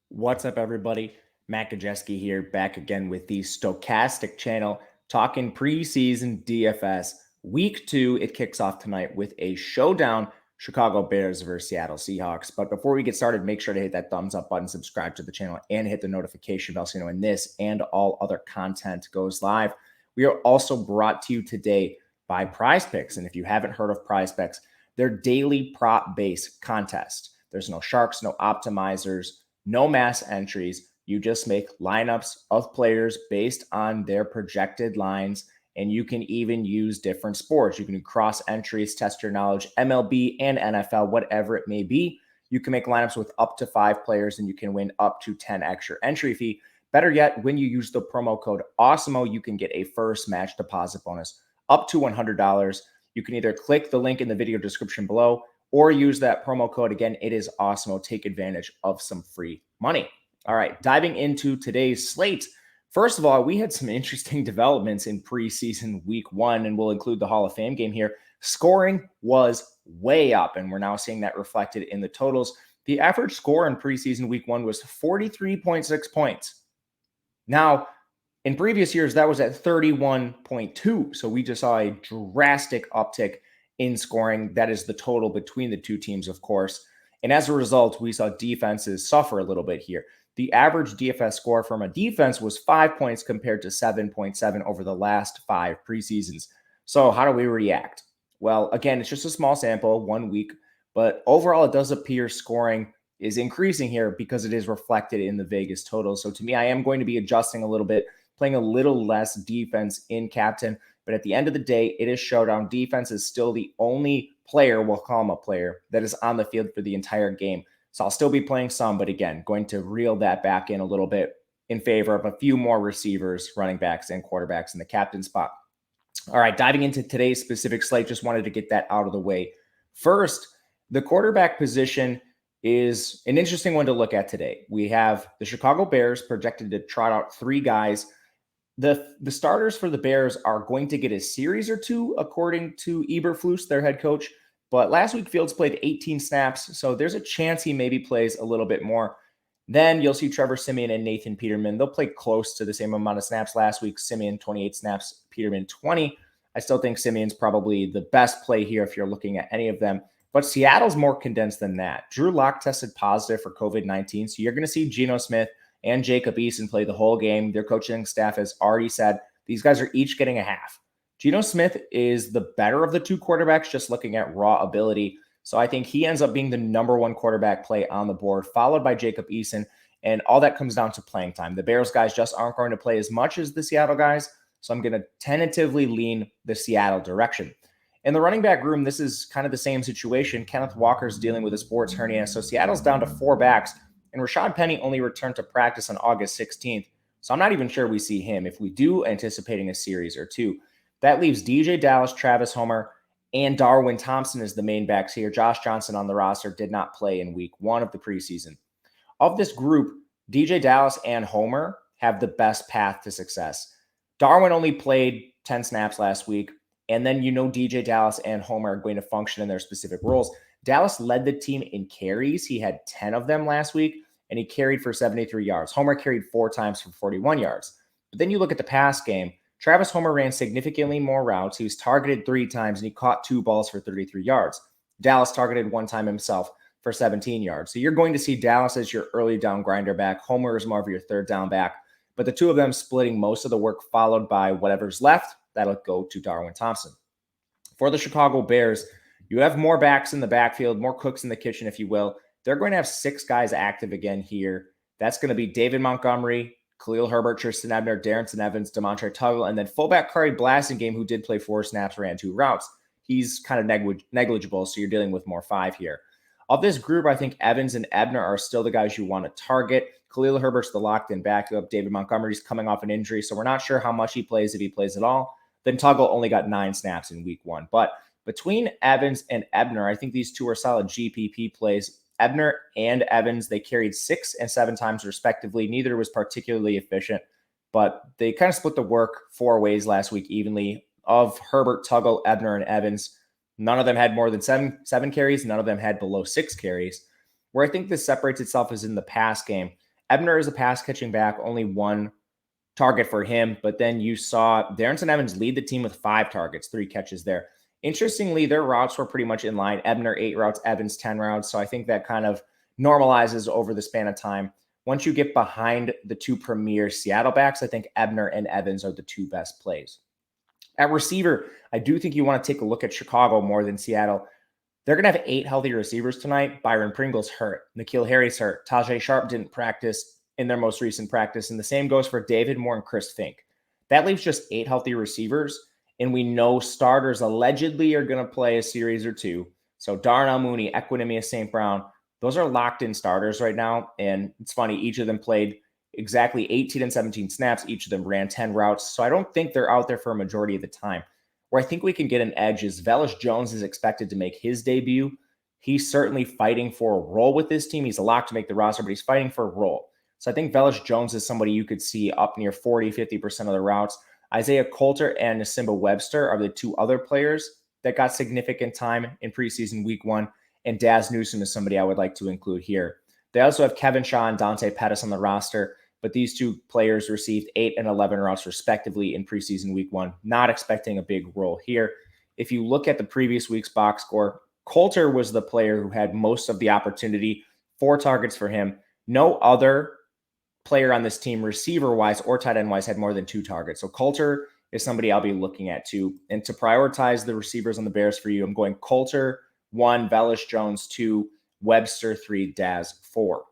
What's up, everybody? Matt Gajeski here, back again with the Stokastic channel, talking preseason DFS. Week 2, it kicks off tonight with a showdown, Chicago Bears versus Seattle Seahawks. But before we get started, make sure to hit that thumbs up button, subscribe to the channel, and hit the notification bell so you know when this and all other content goes live. We are also brought to you today by Prize Picks. And if you haven't heard of Prize Picks, they're daily prop-based contest. There's no sharks, no optimizers, no mass entries. You just make lineups of players based on their projected lines, and you can even use different sports. You can do cross entries, test your knowledge, MLB and NFL, whatever it may be. You can make lineups with up to 5 players, and you can win up to 10 extra entry fee. Better yet, when you use the promo code AWESEMO, you can get a first match deposit bonus up to $100. You can either click the link in the video description below or use that promo code. Again, it is AWESEMO. Take advantage of some free money. All right, diving into today's slate. First of all, we had some interesting developments in preseason week 1, and we'll include the Hall of Fame game here. Scoring was way up, and we're now seeing that reflected in the totals. The average score in preseason week 1 was 43.6 points. Now, in previous years, that was at 31.2. So we just saw a drastic uptick in scoring. That is the total between the two teams, of course. And as a result, we saw defenses suffer a little bit here. The average DFS score from a defense was 5 points compared to 7.7 over the last 5 preseasons. So how do we react? Well, again, it's just a small sample, 1 week, but overall, it does appear scoring is increasing here because it is reflected in the Vegas total. So to me, I am going to be adjusting a little bit, playing a little less defense in captain. But at the end of the day, it is showdown. Defense is still the only player, we'll call him a player, that is on the field for the entire game. So I'll still be playing some, but again, going to reel that back in a little bit in favor of a few more receivers, running backs, and quarterbacks in the captain spot. All right, diving into today's specific slate, just wanted to get that out of the way. First, the quarterback position is an interesting one to look at today. We have the Chicago Bears projected to trot out 3 guys. The starters for the Bears are going to get a series or 2, according to Eberflus, their head coach. But last week, Fields played 18 snaps, so there's a chance he maybe plays a little bit more. Then you'll see Trevor Siemian and Nathan Peterman. They'll play close to the same amount of snaps last week. Siemian, 28 snaps, Peterman, 20. I still think Siemian's probably the best play here if you're looking at any of them. But Seattle's more condensed than that. Drew Lock tested positive for COVID-19, so you're going to see Geno Smith and Jacob Eason play the whole game. Their coaching staff has already said these guys are each getting a half. Geno Smith is the better of the 2 quarterbacks, just looking at raw ability. So I think he ends up being the number 1 quarterback play on the board, followed by Jacob Eason. And all that comes down to playing time. The Bears guys just aren't going to play as much as the Seattle guys. So I'm going to tentatively lean the Seattle direction. In the running back room, this is kind of the same situation. Kenneth Walker's dealing with a sports hernia. So Seattle's down to 4 backs. And Rashad Penny only returned to practice on August 16th. So I'm not even sure we see him. If we do, anticipating a series or 2. That leaves DJ Dallas, Travis Homer, and Darwin Thompson as the main backs here. Josh Johnson on the roster did not play in week 1 of the preseason. Of this group, DJ Dallas and Homer have the best path to success. Darwin only played 10 snaps last week, and then DJ Dallas and Homer are going to function in their specific roles. Dallas led the team in carries. He had 10 of them last week, and he carried for 73 yards. Homer carried 4 times for 41 yards. But then you look at the pass game. Travis Homer ran significantly more routes. He was targeted 3 times, and he caught 2 balls for 33 yards. Dallas targeted 1 time himself for 17 yards. So you're going to see Dallas as your early down grinder back. Homer is more of your third down back. But the 2 of them splitting most of the work, followed by whatever's left. That'll go to Darwin Thompson. For the Chicago Bears, you have more backs in the backfield, more cooks in the kitchen, if you will. They're going to have 6 guys active again here. That's going to be David Montgomery, Khalil Herbert, Tristan Ebner, Darrington Evans, Demontre Tuggle, and then fullback Curry Blasingame, who did play 4 snaps, ran 2 routes. He's kind of negligible, so you're dealing with more 5 here. Of this group, I think Evans and Ebner are still the guys you want to target. Khalil Herbert's the locked-in backup. David Montgomery's coming off an injury, so we're not sure how much he plays, if he plays at all. Then Tuggle only got 9 snaps in week 1. But between Evans and Ebner, I think these 2 are solid GPP plays. Ebner and Evans, they carried 6 and 7 times respectively. Neither was particularly efficient, but they kind of split the work 4 ways last week evenly. Of Herbert, Tuggle, Ebner, and Evans, none of them had more than 7 carries. None of them had below 6 carries. Where I think this separates itself is in the pass game. Ebner is a pass catching back, only one target for him. But then you saw Darrington Evans lead the team with 5 targets, 3 catches there. Interestingly, their routes were pretty much in line. Ebner 8 routes, Evans 10 routes. So I think that kind of normalizes over the span of time. Once you get behind the 2 premier Seattle backs, I think Ebner and Evans are the 2 best plays. At receiver, I do think you want to take a look at Chicago more than Seattle. They're going to have 8 healthy receivers tonight. Byron Pringle's hurt. N'Keal Harry's hurt. Tajay Sharp didn't practice in their most recent practice. And the same goes for David Moore and Chris Fink. That leaves just 8 healthy receivers. And we know starters allegedly are going to play a series or 2. So Darnell Mooney, Equinemius St. Brown, those are locked in starters right now. And it's funny, each of them played exactly 18 and 17 snaps. Each of them ran 10 routes. So I don't think they're out there for a majority of the time. Where I think we can get an edge is Velus Jones is expected to make his debut. He's certainly fighting for a role with this team. He's a lock to make the roster, but he's fighting for a role. So I think Velus Jones is somebody you could see up near 40, 50% of the routes. Isaiah Coulter and Nasimba Webster are the 2 other players that got significant time in preseason week 1. And Daz Newsome is somebody I would like to include here. They also have Kevin Shaw and Dante Pettis on the roster. But these 2 players received 8 and 11 routes respectively in preseason week 1. Not expecting a big role here. If you look at the previous week's box score, Coulter was the player who had most of the opportunity. 4 targets for him. No other player on this team, receiver-wise or tight end-wise, had more than 2 targets. So Coulter is somebody I'll be looking at too. And to prioritize the receivers on the Bears for you, I'm going Coulter 1, Velus Jones 2, Webster 3, Daz 4.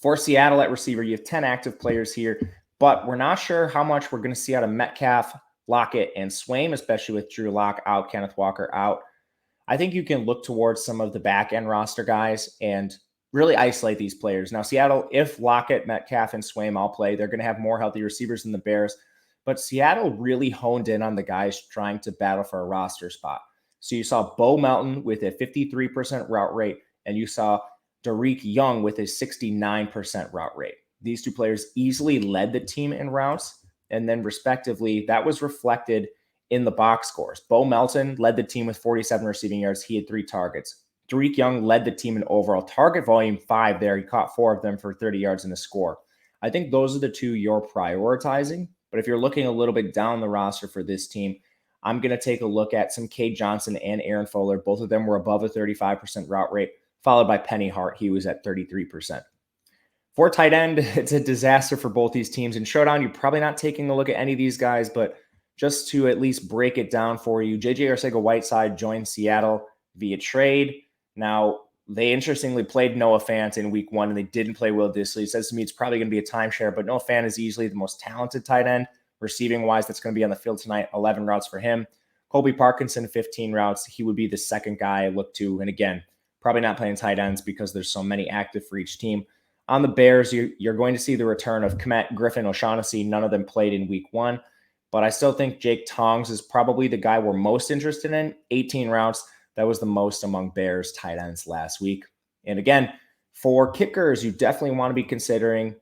For Seattle at receiver, you have 10 active players here, but we're not sure how much we're going to see out of Metcalf, Lockett, and Swaim, especially with Drew Lock out, Kenneth Walker out. I think you can look towards some of the back-end roster guys and really isolate these players. Now, Seattle, if Lockett, Metcalf, and Swaim all play, they're going to have more healthy receivers than the Bears, but Seattle really honed in on the guys trying to battle for a roster spot. So you saw Bo Melton with a 53% route rate, and you saw Derek Young with a 69% route rate. These 2 players easily led the team in routes, and then respectively, that was reflected in the box scores. Bo Melton led the team with 47 receiving yards. He had 3 targets. Derek Young led the team in overall target volume, 5 there. He caught 4 of them for 30 yards and a score. I think those are the 2 you're prioritizing, but if you're looking a little bit down the roster for this team, I'm going to take a look at some Cade Johnson and Aaron Fuller. Both of them were above a 35% route rate, followed by Penny Hart. He was at 33%. For tight end, it's a disaster for both these teams. In Showdown, you're probably not taking a look at any of these guys, but just to at least break it down for you, J.J. Arcega-Whiteside joined Seattle via trade. Now, they interestingly played Noah Fant in week 1, and they didn't play Will Dissly. It says to me it's probably going to be a timeshare, but Noah Fant is easily the most talented tight end, receiving-wise, that's going to be on the field tonight. 11 routes for him. Colby Parkinson, 15 routes. He would be the second guy I look to. And again, probably not playing tight ends because there's so many active for each team. On the Bears, you're going to see the return of Kmet, Griffin, O'Shaughnessy. None of them played in week 1. But I still think Jake Tongs is probably the guy we're most interested in. 18 routes. That was the most among Bears tight ends last week. And again, for kickers, you definitely want to be considering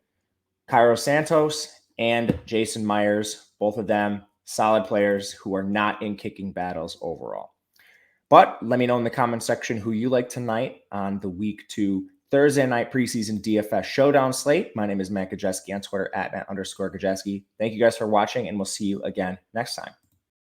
Cairo Santos and Jason Myers. Both of them solid players who are not in kicking battles overall. But let me know in the comment section who you like tonight on the week 2 Thursday night preseason DFS showdown slate. My name is Matt Gajeski on Twitter at Matt_Gajeski. Thank you guys for watching, and we'll see you again next time.